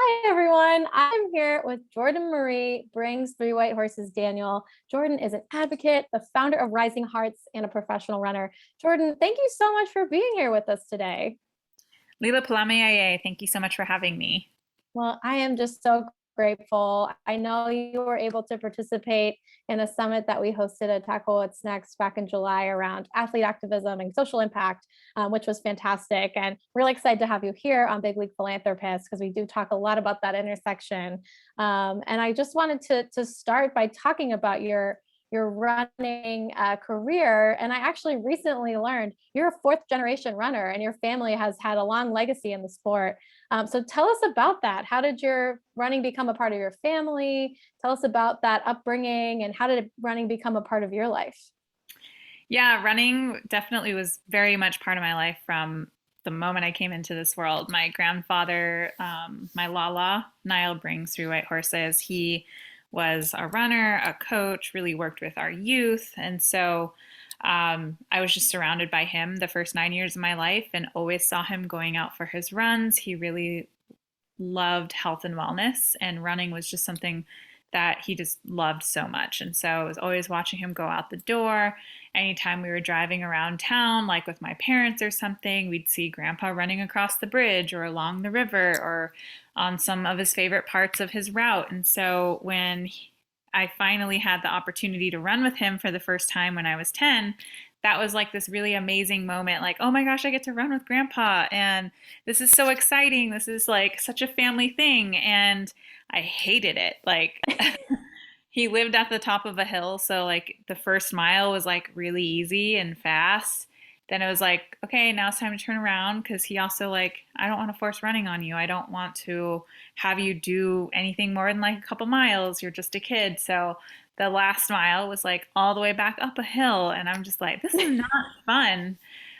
Hi, everyone. I'm here with Jordan Marie Brings Three White Horses Daniel. Jordan is an advocate, the founder of Rising Hearts, and a professional runner. Jordan, thank you so much for being here with us today. Lila Palame, thank you so much for having me. Well, I am just so grateful. I know you were able to participate in a summit that we hosted at Tackle What's Next back in July around athlete activism and social impact, which was fantastic. And really excited to have you here on Big League Philanthropist because we do talk a lot about that intersection. And I just wanted to start by talking about your running career. And I actually recently learned you're a fourth generation runner and your family has had a long legacy in the sport. So tell us about that. How did your running become a part of your family? Tell us about that upbringing and how did running become a part of your life? Yeah, running definitely was very much part of my life from the moment I came into this world. My grandfather, my Lala, Niall Brings Three White Horses, he was a runner, a coach, really worked with our youth. And so I was just surrounded by him the first 9 years of my life and always saw him going out for his runs. He really loved health and wellness, and running was just something that he just loved so much. And so I was always watching him go out the door. Anytime we were driving around town, like with my parents or something, we'd see grandpa running across the bridge or along the river or on some of his favorite parts of his route. And so I finally had the opportunity to run with him for the first time when I was 10, that was like this really amazing moment, like, oh my gosh, I get to run with grandpa and this is so exciting. This is like such a family thing. And I hated it. Like he lived at the top of a hill, so like the first mile was like really easy and fast. Then it was like, okay, now it's time to turn around because he also like, I don't want to force running on you. I don't want to have you do anything more than like a couple miles. You're just a kid. So the last mile was like all the way back up a hill, and I'm just like, this is not fun.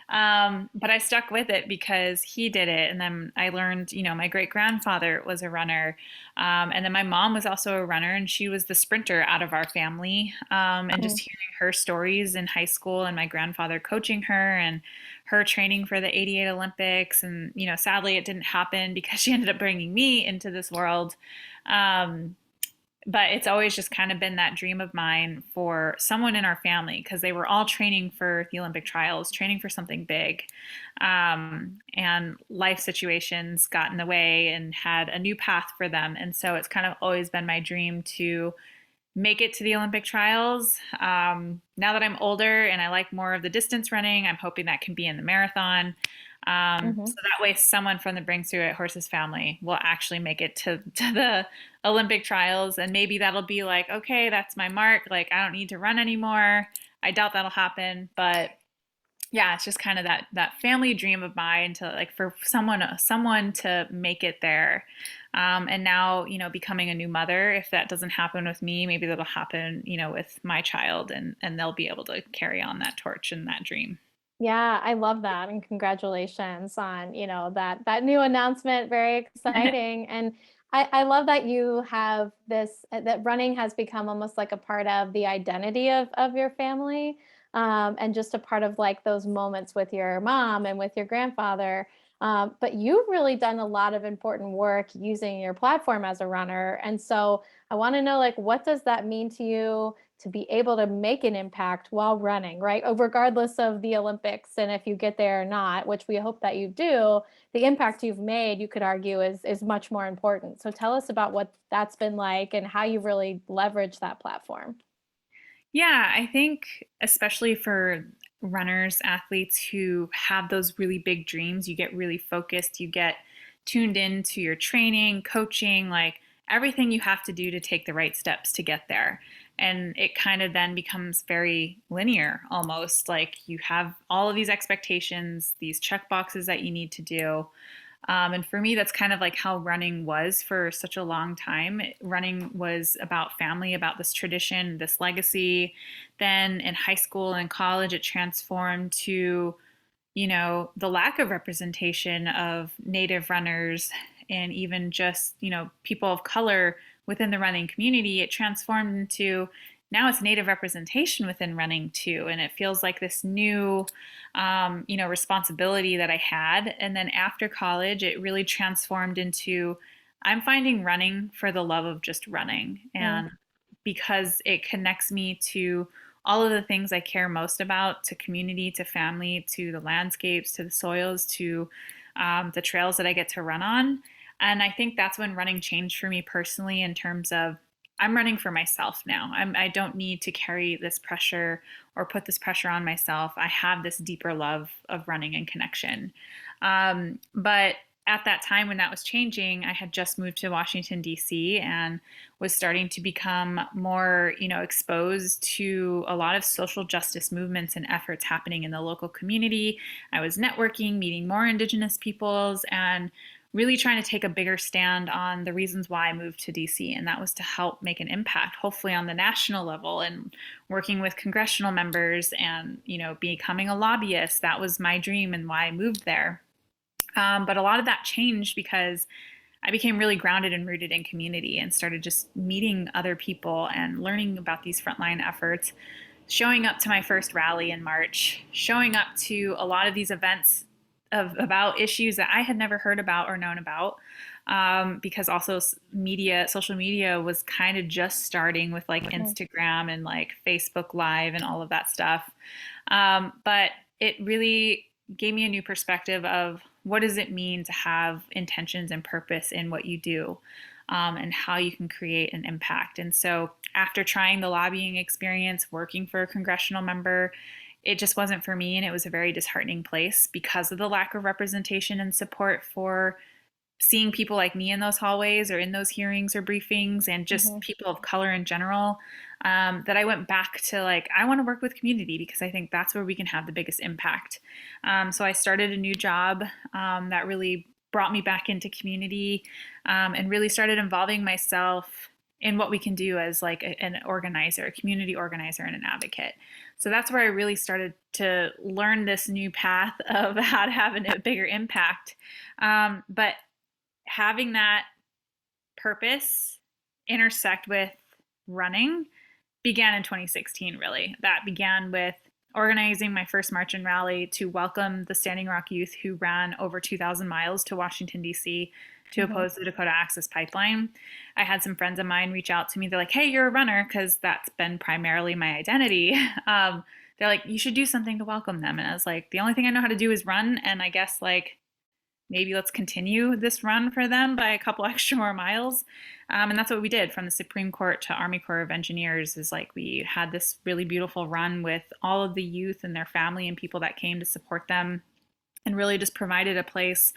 But I stuck with it because he did it. And then I learned, my great grandfather was a runner. And then my mom was also a runner, and she was the sprinter out of our family. And just hearing her stories in high school and my grandfather coaching her and her training for the '88 Olympics. And, sadly, it didn't happen because she ended up bringing me into this world. Um, but it's always just kind of been that dream of mine for someone in our family because they were all training for the Olympic trials, training for something big. And life situations got in the way and had a new path for them. And so it's kind of always been my dream to make it to the Olympic trials. Now that I'm older and I like more of the distance running, I'm hoping that can be in the marathon. So Mhm. that way, someone from the Bring Through It Horses family will actually make it to the Olympic trials. And maybe that'll be like, okay, that's my mark. Like, I don't need to run anymore. I doubt that'll happen. But yeah, it's just kind of that family dream of mine to like for someone to make it there. And now, becoming a new mother, if that doesn't happen with me, maybe that'll happen, with my child, and they'll be able to carry on that torch and that dream. Yeah, I love that, and congratulations on, that new announcement, very exciting, and I love that you have this that running has become almost like a part of the identity of your family, and just a part of, like, those moments with your mom and with your grandfather, but you've really done a lot of important work using your platform as a runner, and so I wanna know, like, what does that mean to you to be able to make an impact while running, right? Regardless of the Olympics and if you get there or not, which we hope that you do, the impact you've made, you could argue, is much more important. So tell us about what that's been like and how you've really leveraged that platform. Yeah, I think especially for runners, athletes who have those really big dreams, you get really focused, you get tuned into your training, coaching, like everything you have to do to take the right steps to get there. And it kind of then becomes very linear almost. Like you have all of these expectations, these check boxes that you need to do. And for me, that's kind of like how running was for such a long time. Running was about family, about this tradition, this legacy. Then in high school and college, it transformed to, the lack of representation of Native runners and even just, people of color within the running community. It transformed into now it's Native representation within running too. And it feels like this new, responsibility that I had. And then after college, it really transformed into I'm finding running for the love of just running, Mm. and because it connects me to all of the things I care most about, to community, to family, to the landscapes, to the soils, to the trails that I get to run on. And I think that's when running changed for me personally in terms of I'm running for myself now. I don't need to carry this pressure or put this pressure on myself. I have this deeper love of running and connection. But at that time when that was changing, I had just moved to Washington, D.C., and was starting to become more, exposed to a lot of social justice movements and efforts happening in the local community. I was networking, meeting more Indigenous peoples, and really trying to take a bigger stand on the reasons why I moved to DC. And that was to help make an impact, hopefully on the national level, and working with congressional members and, becoming a lobbyist. That was my dream and why I moved there. But a lot of that changed because I became really grounded and rooted in community and started just meeting other people and learning about these frontline efforts, showing up to my first rally in March, showing up to a lot of these events about issues that I had never heard about or known about. Because also social media was kind of just starting with like Instagram and like Facebook Live and all of that stuff. But it really gave me a new perspective of what does it mean to have intentions and purpose in what you do, and how you can create an impact. And so after trying the lobbying experience, working for a congressional member, it just wasn't for me. And it was a very disheartening place because of the lack of representation and support for seeing people like me in those hallways or in those hearings or briefings, and just people of color in general, that I went back to like, I want to work with community because I think that's where we can have the biggest impact. So I started a new job that really brought me back into community, and really started involving myself in what we can do as like an organizer, a community organizer, and an advocate. So that's where I really started to learn this new path of how to have a bigger impact. But having that purpose intersect with running began in 2016, really. That began with organizing my first march and rally to welcome the Standing Rock youth who ran over 2,000 miles to Washington, D.C. to oppose the Dakota Access Pipeline. I had some friends of mine reach out to me. They're like, hey, you're a runner, because that's been primarily my identity. They're like, you should do something to welcome them. And I was like, the only thing I know how to do is run. And I guess like, maybe let's continue this run for them by a couple extra more miles. And that's what we did from the Supreme Court to Army Corps of Engineers. Is like we had this really beautiful run with all of the youth and their family and people that came to support them, and really just provided a place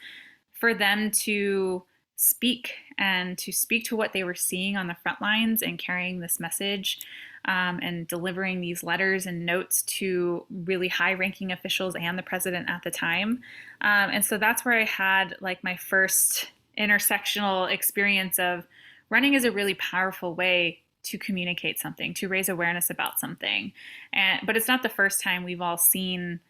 for them to speak and to speak to what they were seeing on the front lines and carrying this message, and delivering these letters and notes to really high-ranking officials and the president at the time. And so that's where I had like my first intersectional experience of running is a really powerful way to communicate something, to raise awareness about something. But it's not the first time we've all seen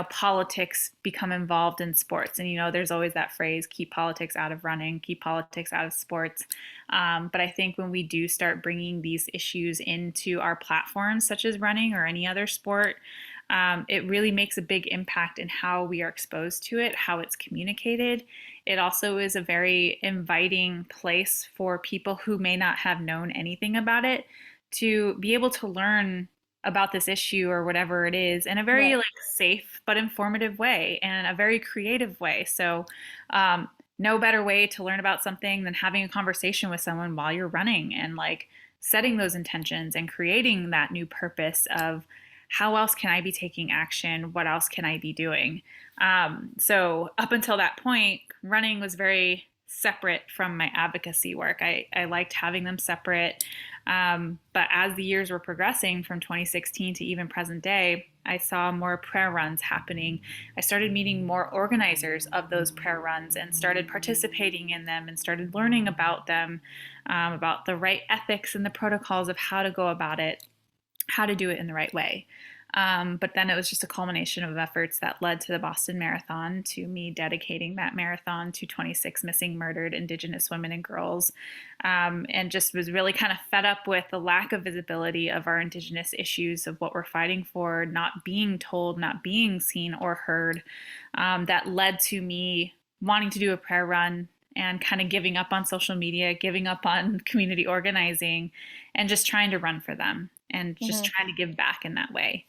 politics become involved in sports. And, there's always that phrase, keep politics out of running, keep politics out of sports. But I think when we do start bringing these issues into our platforms, such as running or any other sport, it really makes a big impact in how we are exposed to it, how it's communicated. It also is a very inviting place for people who may not have known anything about it to be able to learn about this issue or whatever it is in a very like safe but informative way and a very creative way. So no better way to learn about something than having a conversation with someone while you're running and like setting those intentions and creating that new purpose of how else can I be taking action? What else can I be doing? So up until that point, running was very separate from my advocacy work. I liked having them separate. But as the years were progressing from 2016 to even present day, I saw more prayer runs happening. I started meeting more organizers of those prayer runs and started participating in them and started learning about them, about the right ethics and the protocols of how to go about it, how to do it in the right way. But then it was just a culmination of efforts that led to the Boston Marathon, to me dedicating that marathon to 26 missing, murdered Indigenous women and girls, and just was really kind of fed up with the lack of visibility of our Indigenous issues, of what we're fighting for, not being told, not being seen or heard. That led to me wanting to do a prayer run and kind of giving up on social media, giving up on community organizing, and just trying to run for them and just Mhm. trying to give back in that way.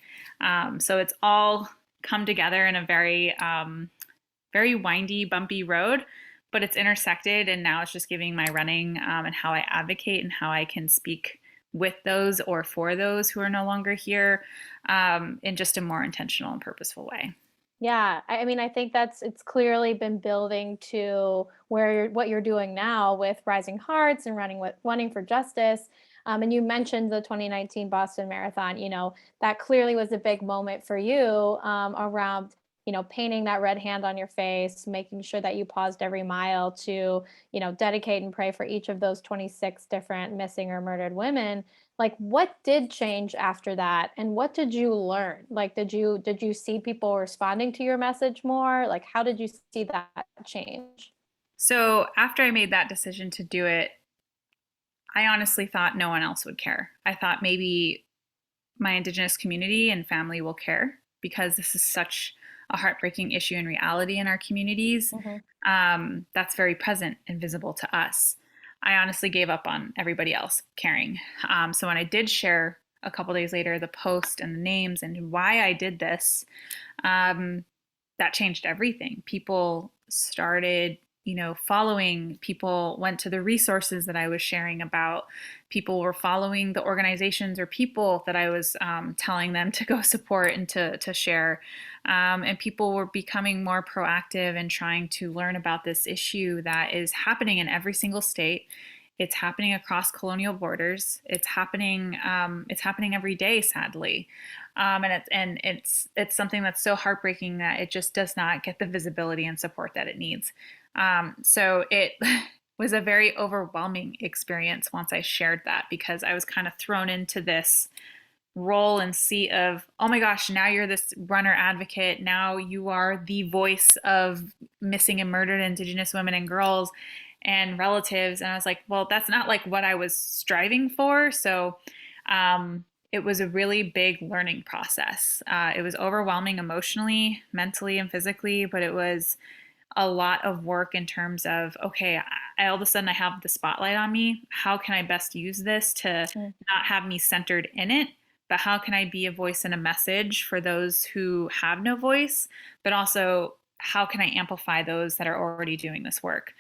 So it's all come together in a very windy, bumpy road, but it's intersected. And now it's just giving my running and how I advocate and how I can speak with those or for those who are no longer here in just a more intentional and purposeful way. Yeah, I mean, I think it's clearly been building to where what you're doing now with Rising Hearts and running for justice. And you mentioned the 2019 Boston Marathon. That clearly was a big moment for you around, painting that red hand on your face, making sure that you paused every mile to, dedicate and pray for each of those 26 different missing or murdered women. Like, what did change after that, and what did you learn? Like, did you see people responding to your message more? Like, how did you see that change? So after I made that decision to do it, I honestly thought no one else would care. I thought maybe my Indigenous community and family will care because this is such a heartbreaking issue in reality in our communities. Hmm. That's very present and visible to us. I honestly gave up on everybody else caring. So when I did share a couple days later the post and the names and why I did this, um, that changed everything. People started, following. People went to the resources that I was sharing about. People were following the organizations or people that I was telling them to go support and to share. And people were becoming more proactive and trying to learn about this issue that is happening in every single state. It's happening across colonial borders. It's happening. It's happening every day, sadly, and it's something that's so heartbreaking that it just does not get the visibility and support that it needs. So it was a very overwhelming experience once I shared that because I was kind of thrown into this role and seat of, oh my gosh, now you're this runner advocate. Now you are the voice of missing and murdered Indigenous women and girls and relatives. And I was like, well, that's not like what I was striving for. So it was a really big learning process. It was overwhelming emotionally, mentally, and physically, but it was a lot of work in terms of, okay, all of a sudden I have the spotlight on me. How can I best use this to not have me centered in it, but how can I be a voice and a message for those who have no voice, but also how can I amplify those that are already doing this work?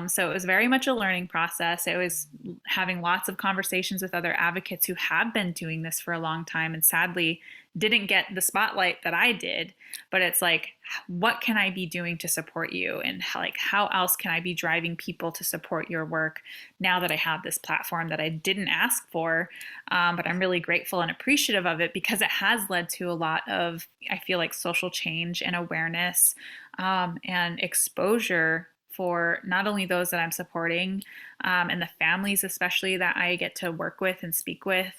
So it was very much a learning process. It was having lots of conversations with other advocates who have been doing this for a long time and sadly didn't get the spotlight that I did. But it's like, what can I be doing to support you? And how else can I be driving people to support your work now that I have this platform that I didn't ask for? But I'm really grateful and appreciative of it because it has led to a lot of, I feel like, social change and awareness and exposure for not only those that I'm supporting and the families, especially that I get to work with and speak with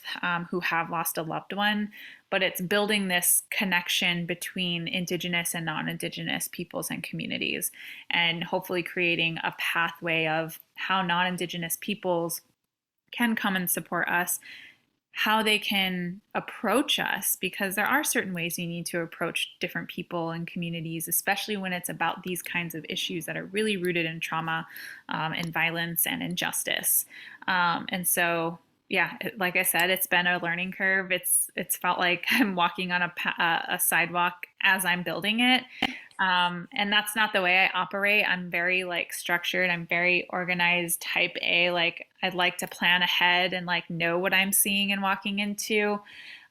who have lost a loved one, but it's building this connection between Indigenous and non-Indigenous peoples and communities, and hopefully creating a pathway of how non-Indigenous peoples can come and support us, how they can approach us, because there are certain ways you need to approach different people and communities, especially when it's about these kinds of issues that are really rooted in trauma and violence and injustice. And so, yeah, like I said, it's been a learning curve. It's felt like I'm walking on a sidewalk as I'm building it. And that's not the way I operate. I'm very structured. I'm very organized type A. Like I'd like to plan ahead and know what I'm seeing and walking into.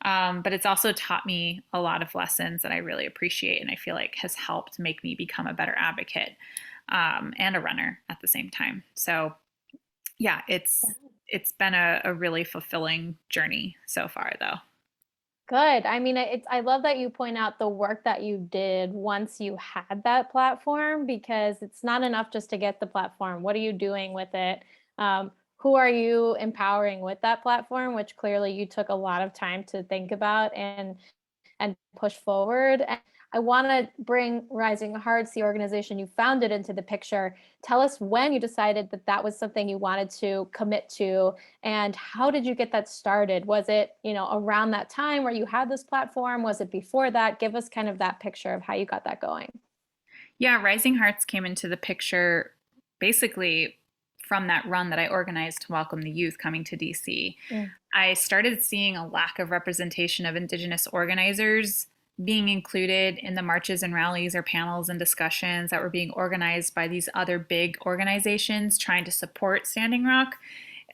But it's also taught me a lot of lessons that I really appreciate and I feel like has helped make me become a better advocate and a runner at the same time. So yeah, it's been a really fulfilling journey so far though. Good. I mean, I love that you point out the work that you did once you had that platform, because it's not enough just to get the platform. What are you doing with it? Who are you empowering with that platform? Which clearly you took a lot of time to think about and push forward. And I want to bring Rising Hearts, the organization you founded, into the picture. Tell us when you decided that that was something you wanted to commit to, and how did you get that started? Was it, around that time where you had this platform? Was it before that? Give us kind of that picture of how you got that going. Yeah, Rising Hearts came into the picture basically from that run that I organized to welcome the youth coming to DC, Mm. I started seeing a lack of representation of Indigenous organizers being included in the marches and rallies or panels and discussions that were being organized by these other big organizations trying to support Standing Rock.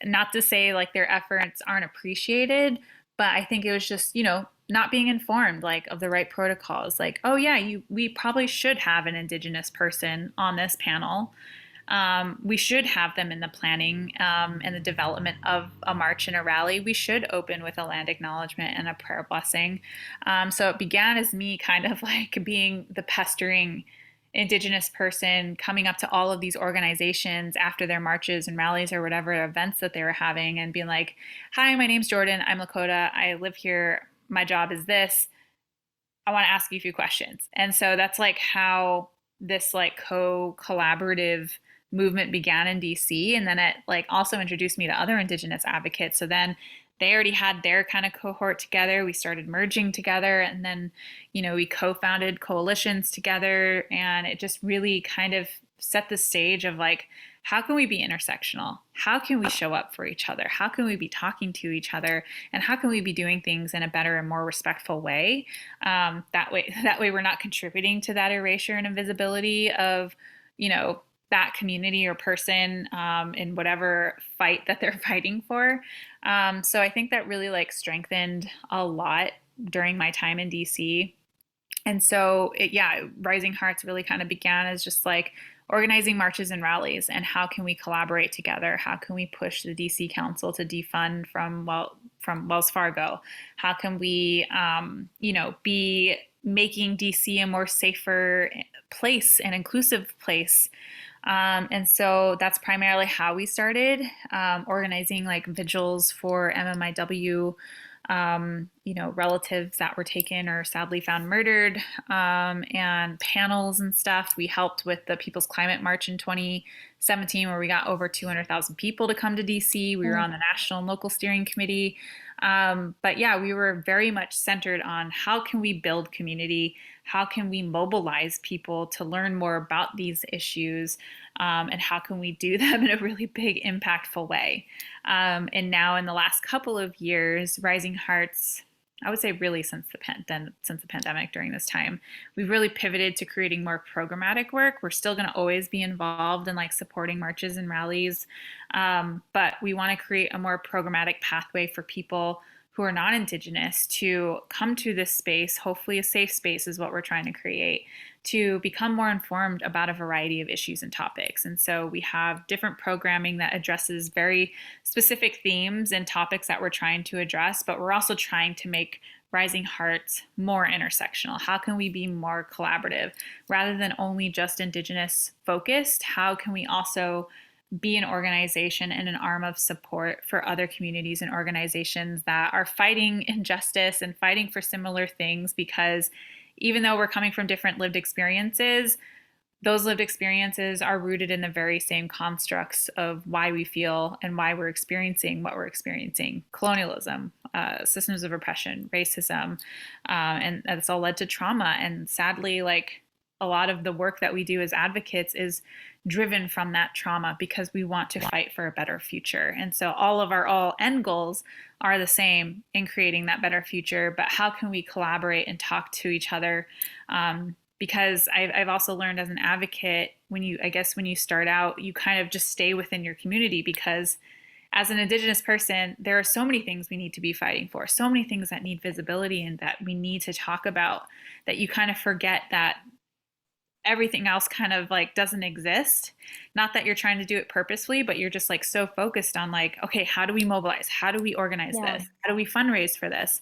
Not to say like their efforts aren't appreciated, but I think it was just, not being informed like of the right protocols. Like, oh yeah, we probably should have an Indigenous person on this panel. We should have them in the planning and the development of a march and a rally. We should open with a land acknowledgement and a prayer blessing. So it began as me kind of like being the pestering Indigenous person coming up to all of these organizations after their marches and rallies or whatever events that they were having and being like, hi, my name's Jordan. I'm Lakota. I live here. My job is this. I want to ask you a few questions. And so that's like how this like collaborative movement began in DC. And then it like also introduced me to other Indigenous advocates. So then they already had their kind of cohort together. We started merging together, and then, we co-founded coalitions together, and it just really kind of set the stage of like, how can we be intersectional? How can we show up for each other? How can we be talking to each other? And how can we be doing things in a better and more respectful way? That way we're not contributing to that erasure and invisibility of, that community or person in whatever fight that they're fighting for. So I think that really like strengthened a lot during my time in DC. And so Rising Hearts really kind of began as just like organizing marches and rallies, and how can we collaborate together? How can we push the DC Council to defund from Wells Fargo? How can we, be making DC a more safer place, an inclusive place? And so that's primarily how we started organizing like vigils for MMIW, relatives that were taken or sadly found murdered, and panels and stuff. We helped with the People's Climate March in 2017, where we got over 200,000 people to come to DC. We were on the national and local steering committee. But yeah, we were very much centered on how can we build community? How can we mobilize people to learn more about these issues? And how can we do them in a really big, impactful way? And now in the last couple of years, Rising Hearts, I would say really since the pandemic during this time, we've really pivoted to creating more programmatic work. We're still going to always be involved in like supporting marches and rallies, but we want to create a more programmatic pathway for people who are not Indigenous to come to this space. Hopefully a safe space is what we're trying to create, to become more informed about a variety of issues and topics. And so we have different programming that addresses very specific themes and topics that we're trying to address, but we're also trying to make Rising Hearts more intersectional. How can we be more collaborative? Rather than only just Indigenous focused, how can we also be an organization and an arm of support for other communities and organizations that are fighting injustice and fighting for similar things? Because even though we're coming from different lived experiences, those lived experiences are rooted in the very same constructs of why we feel and why we're experiencing what we're experiencing. Colonialism, systems of oppression, racism, and that's all led to trauma. And sadly, like a lot of the work that we do as advocates is driven from that trauma because we want to fight for a better future. And so all of our end goals are the same in creating that better future, but how can we collaborate and talk to each other? Because I've also learned as an advocate, when you start out, you kind of just stay within your community, because as an Indigenous person, there are so many things we need to be fighting for, so many things that need visibility and that we need to talk about, that you kind of forget that everything else kind of like doesn't exist. Not that you're trying to do it purposefully, but you're just like so focused on like, okay, how do we mobilize? How do we organize this? How do we fundraise for this?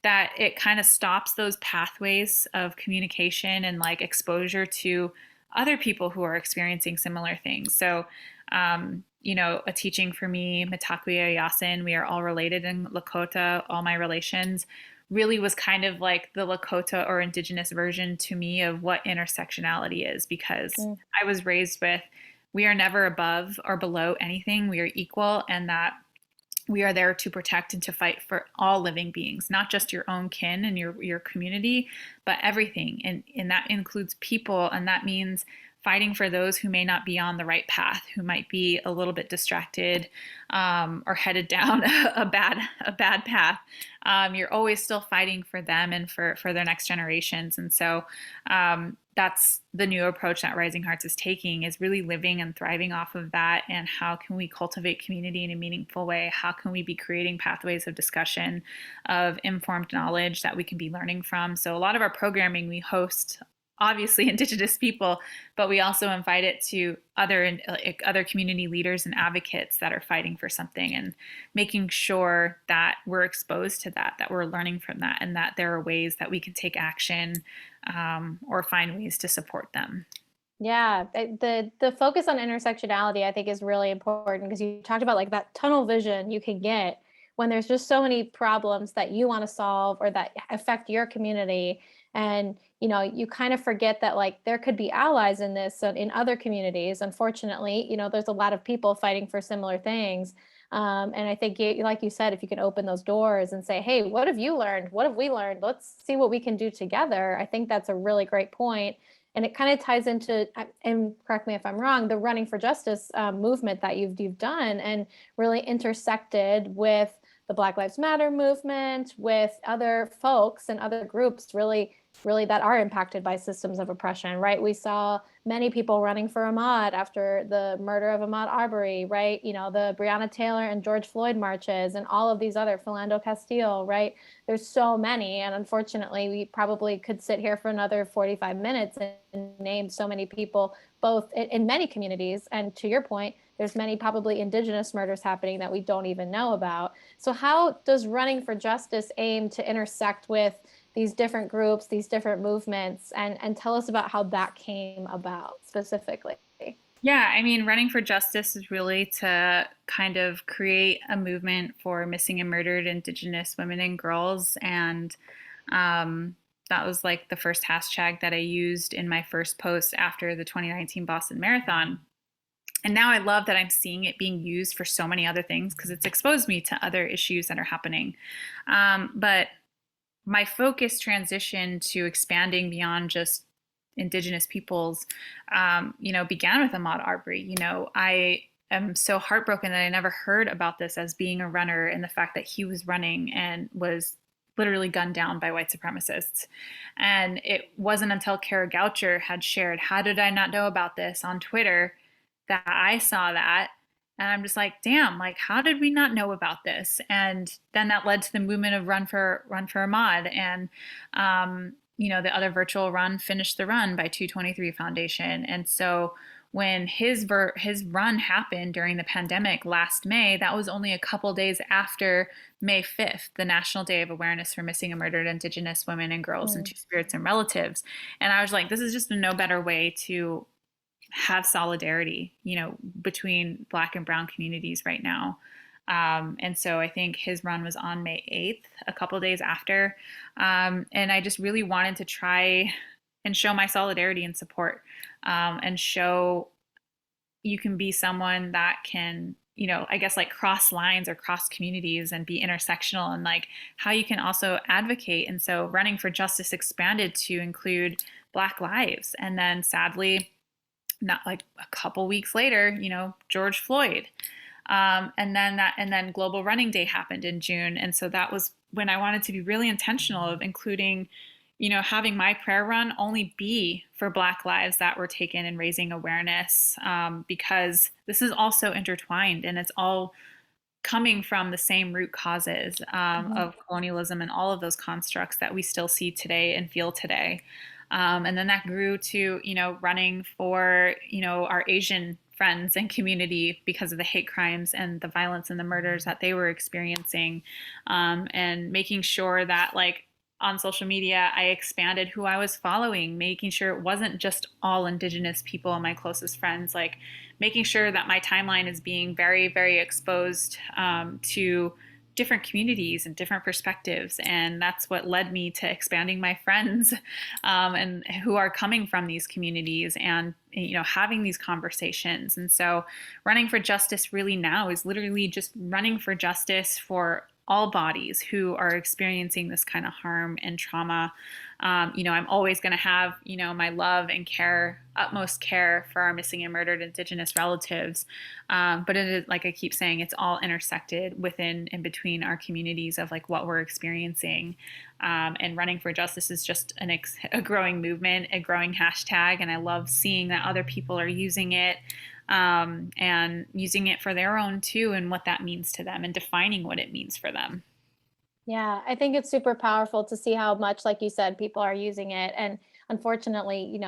That it kind of stops those pathways of communication and like exposure to other people who are experiencing similar things. So, a teaching for me, Mitakuye Yasin, we are all related in Lakota, all my relations, really was kind of like the Lakota or Indigenous version to me of what intersectionality is, because I was raised with, we are never above or below anything. We are equal, and that we are there to protect and to fight for all living beings, not just your own kin and your community, but everything. And that includes people. And that means fighting for those who may not be on the right path, who might be a little bit distracted, or headed down a bad path. You're always still fighting for them and for their next generations. And so that's the new approach that Rising Hearts is taking, is really living and thriving off of that. And how can we cultivate community in a meaningful way? How can we be creating pathways of discussion, of informed knowledge that we can be learning from? So a lot of our programming, we host obviously Indigenous people, but we also invite it to other community leaders and advocates that are fighting for something, and making sure that we're exposed to that, that we're learning from that, and that there are ways that we can take action, or find ways to support them. Yeah, the focus on intersectionality, I think, is really important, because you talked about like that tunnel vision you can get when there's just so many problems that you want to solve or that affect your community. And you kind of forget that like there could be allies in this, so in other communities. Unfortunately, there's a lot of people fighting for similar things. And I think, like you said, if you can open those doors and say, hey, what have you learned? What have we learned? Let's see what we can do together. I think that's a really great point. And it kind of ties into, and correct me if I'm wrong, the Running for Justice movement that you've done, and really intersected with the Black Lives Matter movement, with other folks and other groups really that are impacted by systems of oppression, right? We saw many people running for Ahmaud after the murder of Ahmaud Arbery, right? The Breonna Taylor and George Floyd marches, and all of these other, Philando Castile, right? There's so many. And unfortunately, we probably could sit here for another 45 minutes and name so many people, both in many communities. And to your point, there's many probably Indigenous murders happening that we don't even know about. So how does Running for Justice aim to intersect with these different groups, these different movements, and tell us about how that came about specifically? Yeah, I mean, Running for Justice is really to kind of create a movement for missing and murdered Indigenous women and girls. And that was like the first hashtag that I used in my first post after the 2019 Boston Marathon. And now I love that I'm seeing it being used for so many other things, because it's exposed me to other issues that are happening. But my focus transition to expanding beyond just Indigenous peoples, began with Ahmaud Arbery. I am so heartbroken that I never heard about this as being a runner, and the fact that he was running and was literally gunned down by white supremacists. And it wasn't until Kara Goucher had shared, "How did I not know about this?" on Twitter, that I saw that. And I'm just like, damn, like, how did we not know about this? And then that led to the movement of Run for Ahmaud. And, the other virtual run, Finish the Run by 223 Foundation. And so when his run happened during the pandemic last May, that was only a couple days after May 5th, the National Day of Awareness for Missing and Murdered Indigenous Women and Girls and Two-Spirits and Relatives. And I was like, this is just a no better way to have solidarity, between Black and Brown communities right now. And so I think his run was on May 8th, a couple days after. And I just really wanted to try and show my solidarity and support, and show you can be someone that can, I guess, like, cross lines or cross communities and be intersectional, and like how you can also advocate. And so Running for Justice expanded to include Black lives. And then sadly, not like a couple weeks later, George Floyd. And then Global Running Day happened in June. And so that was when I wanted to be really intentional of including, having my prayer run only be for Black lives that were taken, and raising awareness, because this is also intertwined, and it's all coming from the same root causes of colonialism and all of those constructs that we still see today and feel today. And then that grew to, running for, our Asian friends and community because of the hate crimes and the violence and the murders that they were experiencing, and making sure that, like, on social media, I expanded who I was following, making sure it wasn't just all Indigenous people and my closest friends, like making sure that my timeline is being very, very exposed to different communities and different perspectives. And that's what led me to expanding my friends, and who are coming from these communities, and having these conversations. And so Running for Justice really now is literally just running for justice for all bodies who are experiencing this kind of harm and trauma. I'm always going to have, my love and care, utmost care for our missing and murdered Indigenous relatives. But it is, like I keep saying, it's all intersected within and between our communities of like what we're experiencing. And running for justice is just a growing movement, a growing hashtag. And I love seeing that other people are using it, and using it for their own too, and what that means to them and defining what it means for them. Yeah, I think it's super powerful to see how much, like you said, people are using it. And unfortunately,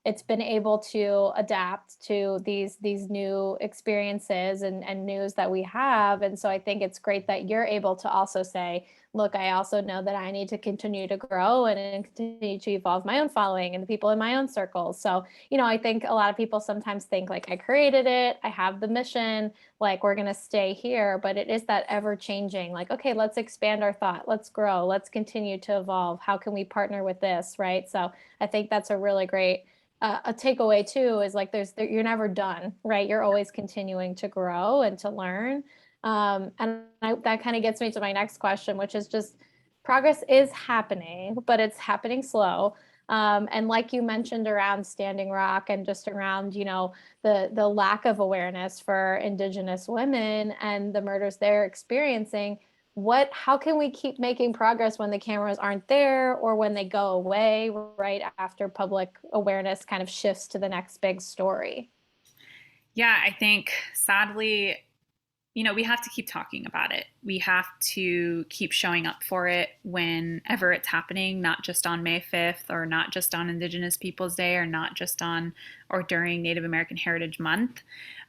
it's been able to adapt to these new experiences and news that we have. And so I think it's great that you're able to also say, look, I also know that I need to continue to grow and continue to evolve my own following and the people in my own circles. So, I think a lot of people sometimes think like I created it, I have the mission, like we're going to stay here, but it is that ever changing, like, okay, let's expand our thought, let's grow, let's continue to evolve. How can we partner with this? Right. So I think that's a really great a takeaway too, is like you're never done, right? You're always continuing to grow and to learn. That kind of gets me to my next question, which is just progress is happening, but it's happening slow. And like you mentioned around Standing Rock and just around, the lack of awareness for Indigenous women and the murders they're experiencing, how can we keep making progress when the cameras aren't there or when they go away right after public awareness kind of shifts to the next big story? Yeah, I think sadly, we have to keep talking about it. We have to keep showing up for it whenever it's happening, not just on May 5th or not just on Indigenous Peoples Day or not just on or during Native American Heritage Month.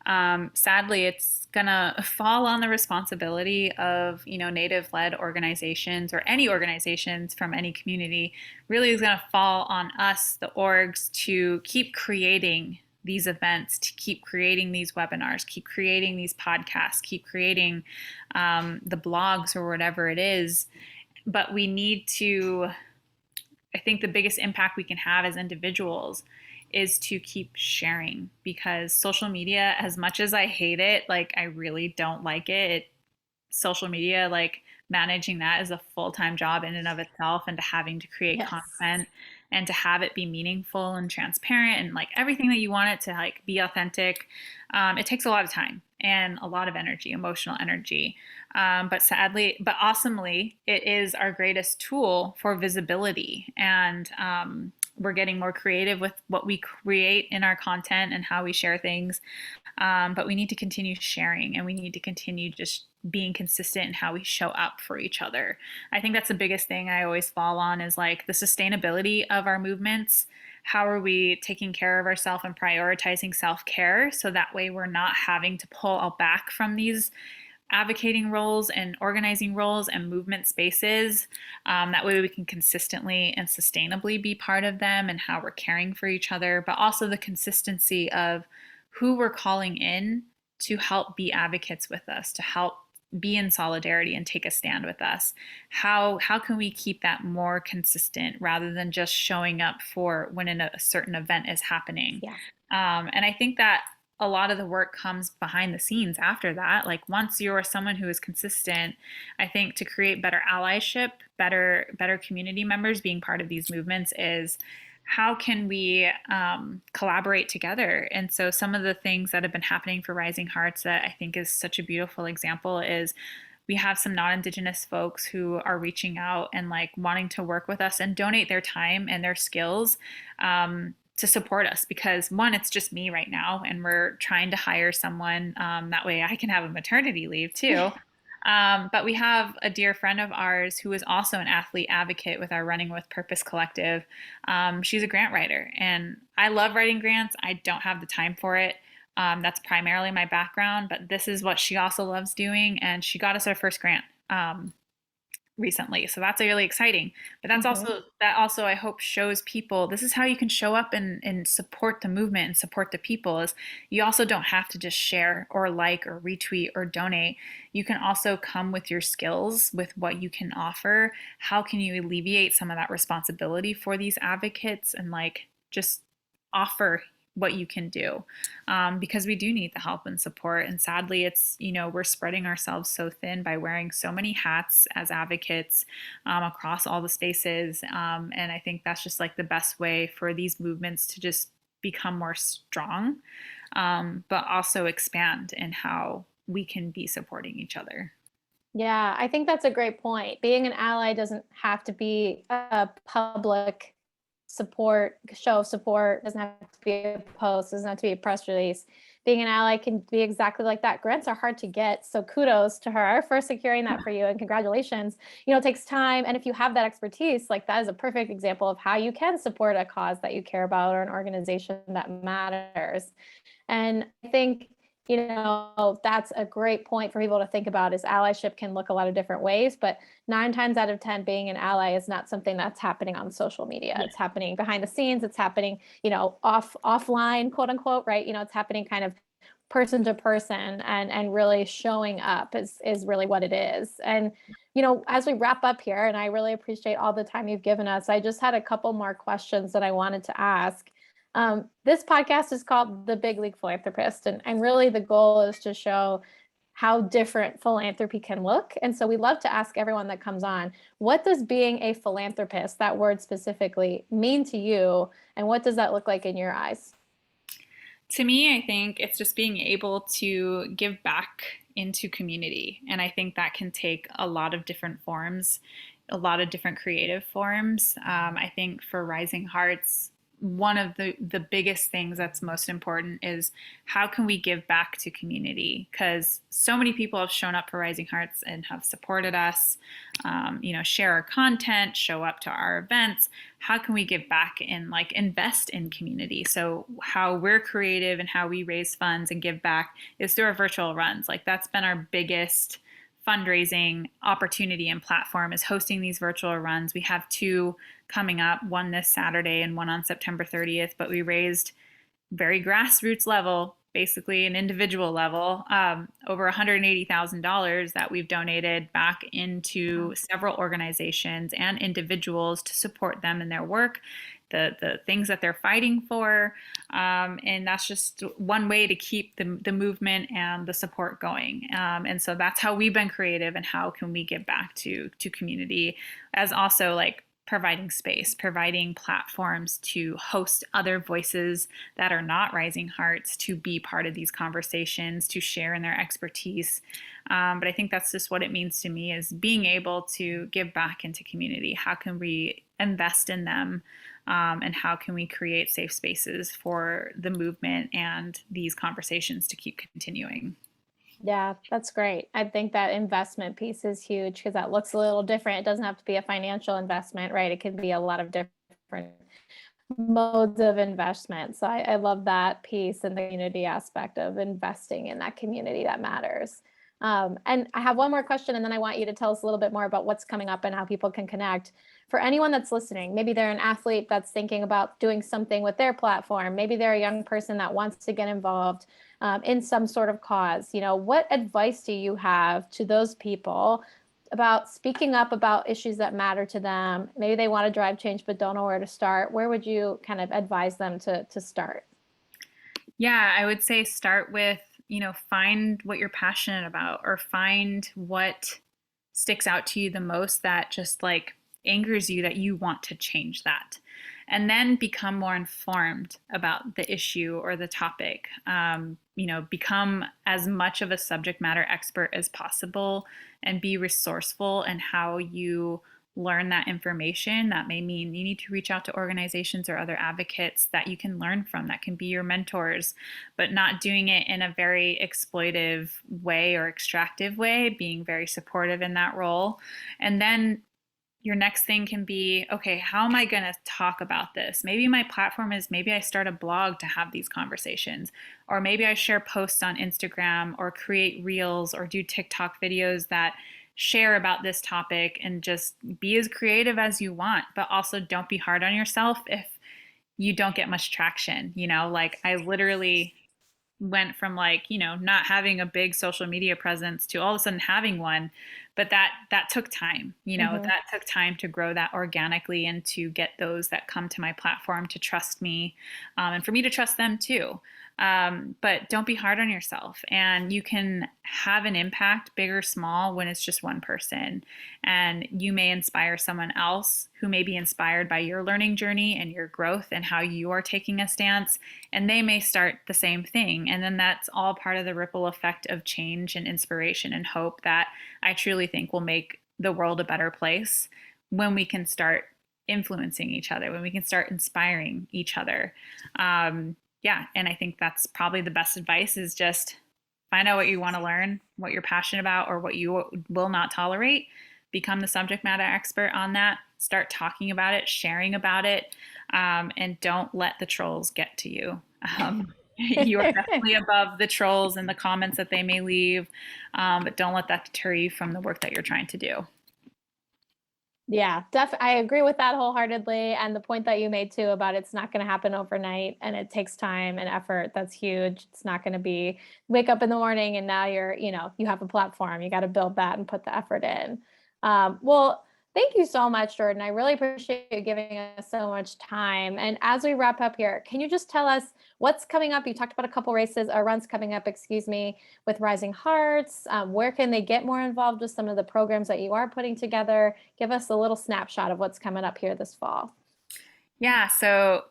Sadly, it's going to fall on the responsibility of, Native-led organizations or any organizations from any community. Really is going to fall on us, the orgs, to keep creating these events, to keep creating these webinars, keep creating these podcasts, keep creating the blogs or whatever it is. But we need to, I think the biggest impact we can have as individuals is to keep sharing, because social media, as much as I hate it, like I really don't like it, social media, like managing that is a full-time job in and of itself, and to having to create Yes. content and to have it be meaningful and transparent and like everything that you want it to like be authentic, it takes a lot of time and a lot of energy, emotional energy. But sadly, but awesomely, it is our greatest tool for visibility. And we're getting more creative with what we create in our content and how we share things. But we need to continue sharing, and we need to continue just being consistent in how we show up for each other. I think that's the biggest thing I always fall on, is like the sustainability of our movements. How are we taking care of ourselves and prioritizing self-care, so that way we're not having to pull back from these advocating roles and organizing roles and movement spaces. That way we can consistently and sustainably be part of them, and how we're caring for each other, but also the consistency of who we're calling in to help be advocates with us, to help be in solidarity and take a stand with us. How can we keep that more consistent rather than just showing up for when a certain event is happening? Yeah. And I think that a lot of the work comes behind the scenes after that. Like once you're someone who is consistent, I think to create better allyship, better community members being part of these movements, is how can we collaborate together? And so some of the things that have been happening for Rising Hearts that I think is such a beautiful example is we have some non-Indigenous folks who are reaching out and like wanting to work with us and donate their time and their skills to support us, because one, it's just me right now, and we're trying to hire someone that way I can have a maternity leave too. But we have a dear friend of ours who is also an athlete advocate with our Running with Purpose collective. She's a grant writer, and I love writing grants. I don't have the time for it. That's primarily my background, but this is what she also loves doing, and she got us our first grant recently. So that's really exciting. But that's also I hope shows people this is how you can show up and support the movement and support the people. Is you also don't have to just share or like or retweet or donate. You can also come with your skills, with what you can offer. How can you alleviate some of that responsibility for these advocates and like just offer what you can do, because we do need the help and support. And sadly, it's, we're spreading ourselves so thin by wearing so many hats as advocates across all the spaces. And I think that's just like the best way for these movements to just become more strong, but also expand in how we can be supporting each other. Yeah, I think that's a great point. Being an ally doesn't have to be a public show of support, doesn't have to be a post, doesn't have to be a press release. Being an ally can be exactly like that. Grants are hard to get, so kudos to her for securing that for you, and congratulations. It takes time, and if you have that expertise, like that is a perfect example of how you can support a cause that you care about or an organization that matters. And I think, that's a great point for people to think about, is allyship can look a lot of different ways, but 9 times out of 10, being an ally is not something that's happening on social media. Yeah. It's happening behind the scenes. It's happening, offline, quote unquote, right? It's happening kind of person to person, and really showing up is really what it is. And, as we wrap up here, and I really appreciate all the time you've given us, I just had a couple more questions that I wanted to ask. This podcast is called The Big League Philanthropist, and really the goal is to show how different philanthropy can look. And so we love to ask everyone that comes on, what does being a philanthropist, that word specifically, mean to you? And what does that look like in your eyes? To me, I think it's just being able to give back into community. And I think that can take a lot of different forms, a lot of different creative forms. I think for Rising Hearts, one of the biggest things that's most important is how can we give back to community? Because so many people have shown up for Rising Hearts and have supported us, share our content, show up to our events. How can we give back and like invest in community? So how we're creative and how we raise funds and give back is through our virtual runs. Like that's been our biggest fundraising opportunity and platform, is hosting these virtual runs. We have 2 coming up, one this Saturday and one on September 30th, but we raised very grassroots level, basically an individual level, over $180,000 that we've donated back into several organizations and individuals to support them in their work, the things that they're fighting for. And that's just one way to keep the movement and the support going. And so that's how we've been creative, and how can we give back to community, as also like providing space, providing platforms to host other voices that are not Rising Hearts to be part of these conversations, to share in their expertise. But I think that's just what it means to me, is being able to give back into community. How can we invest in them? And how can we create safe spaces for the movement and these conversations to keep continuing? Yeah, that's great. I think that investment piece is huge, because that looks a little different. It doesn't have to be a financial investment, right? It can be a lot of different modes of investment. So I love that piece, and the community aspect of investing in that community that matters. And I have one more question, and then I want you to tell us a little bit more about what's coming up and how people can connect. For anyone that's listening, maybe they're an athlete that's thinking about doing something with their platform. Maybe they're a young person that wants to get involved in some sort of cause. What advice do you have to those people about speaking up about issues that matter to them? Maybe they want to drive change but don't know where to start. Where would you kind of advise them to start? Yeah, I would say start with, find what you're passionate about, or find what sticks out to you the most, that just like angers you, that you want to change that. And then become more informed about the issue or the topic. Become as much of a subject matter expert as possible, and be resourceful in how you learn that information. That may mean you need to reach out to organizations or other advocates that you can learn from, that can be your mentors, but not doing it in a very exploitive way or extractive way, being very supportive in that role. And then your next thing can be, okay, how am I going to talk about this? Maybe my platform is, maybe I start a blog to have these conversations, or maybe I share posts on Instagram, or create reels, or do TikTok videos that share about this topic, and just be as creative as you want, but also don't be hard on yourself if you don't get much traction. Like I literally went from like, not having a big social media presence to all of a sudden having one. But that took time, that took time to grow that organically and to get those that come to my platform to trust me, and for me to trust them too. But don't be hard on yourself, and you can have an impact, big or small, when it's just one person. And you may inspire someone else who may be inspired by your learning journey and your growth and how you are taking a stance, and they may start the same thing. And then that's all part of the ripple effect of change and inspiration and hope that I truly think will make the world a better place when we can start influencing each other, when we can start inspiring each other. Yeah, and I think that's probably the best advice, is just find out what you want to learn, what you're passionate about, or what you will not tolerate. Become the subject matter expert on that. Start talking about it, sharing about it, and don't let the trolls get to you. You are definitely above the trolls and the comments that they may leave, but don't let that deter you from the work that you're trying to do. Yeah, I agree with that wholeheartedly. And the point that you made too about it's not going to happen overnight and it takes time and effort. That's huge. It's not going to be wake up in the morning and now you have a platform. You got to build that and put the effort in. Well, thank you so much, Jordan. I really appreciate you giving us so much time. And as we wrap up here, can you just tell us what's coming up? You talked about a couple runs coming up, with Rising Hearts. Where can they get more involved with some of the programs that you are putting together? Give us a little snapshot of what's coming up here this fall. Yeah, so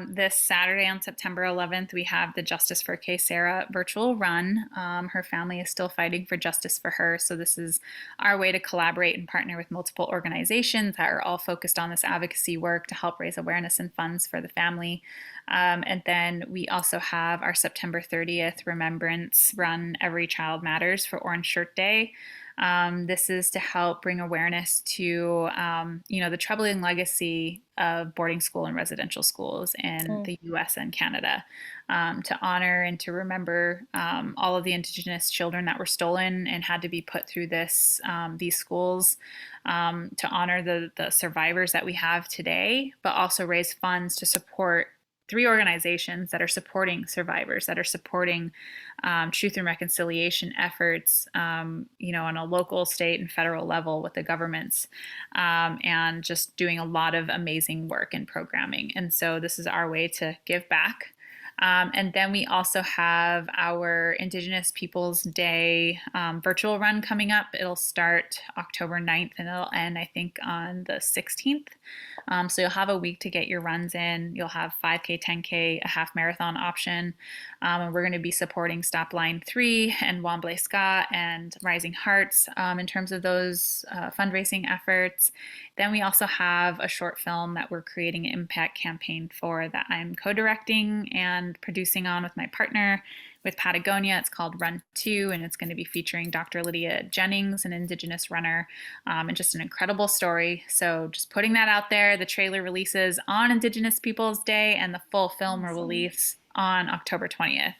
this Saturday on September 11th, we have the Justice for Kay Sarah virtual run. Her family is still fighting for justice for her. So this is our way to collaborate and partner with multiple organizations that are all focused on this advocacy work to help raise awareness and funds for the family. And then we also have our September 30th Remembrance Run, Every Child Matters, for Orange Shirt Day. This is to help bring awareness to, the troubling legacy of boarding school and residential schools in the U.S. and Canada, to honor and to remember all of the Indigenous children that were stolen and had to be put through these schools, to honor the survivors that we have today, but also raise funds to support 3 organizations that are supporting survivors, that are supporting truth and reconciliation efforts, on a local, state, and federal level with the governments, and just doing a lot of amazing work and programming. And so this is our way to give back. And then we also have our Indigenous Peoples Day virtual run coming up. It'll start October 9th and it'll end, I think, on the 16th. So you'll have a week to get your runs in. You'll have 5K, 10K, a half marathon option. And we're going to be supporting Stop Line 3 and Wamble Ska and Rising Hearts in terms of those fundraising efforts. Then we also have a short film that we're creating an impact campaign for that I'm co-directing and producing on with my partner with Patagonia. It's called Run 2, and it's going to be featuring Dr. Lydia Jennings, an Indigenous runner, and just an incredible story. So just putting that out there. The trailer releases on Indigenous Peoples Day, and the full film will release on October 20th.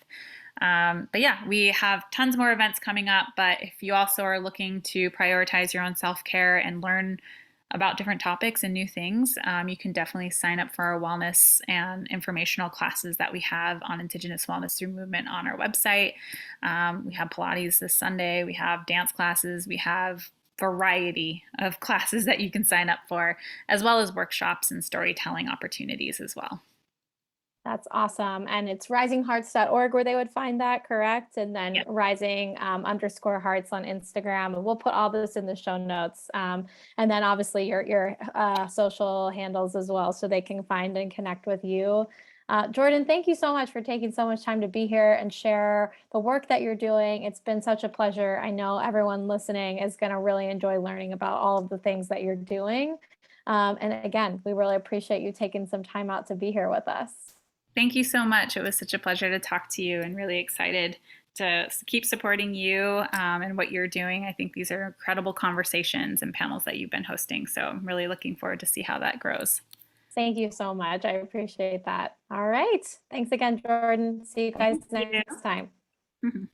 But yeah, we have tons more events coming up. But if you also are looking to prioritize your own self-care and learn about different topics and new things, you can definitely sign up for our wellness and informational classes that we have on Indigenous Wellness Through Movement on our website. We have Pilates this Sunday. We have dance classes. We have variety of classes that you can sign up for, as well as workshops and storytelling opportunities as well. That's awesome. And it's risinghearts.org where they would find that, correct? And then rising_hearts on Instagram. And we'll put all this in the show notes. And then obviously your social handles as well, so they can find and connect with you. Jordan, thank you so much for taking so much time to be here and share the work that you're doing. It's been such a pleasure. I know everyone listening is going to really enjoy learning about all of the things that you're doing. And again, we really appreciate you taking some time out to be here with us. Thank you so much. It was such a pleasure to talk to you, and really excited to keep supporting you and what you're doing. I think these are incredible conversations and panels that you've been hosting. So I'm really looking forward to see how that grows. Thank you so much. I appreciate that. All right. Thanks again, Jordan. See you guys next time. Mm-hmm.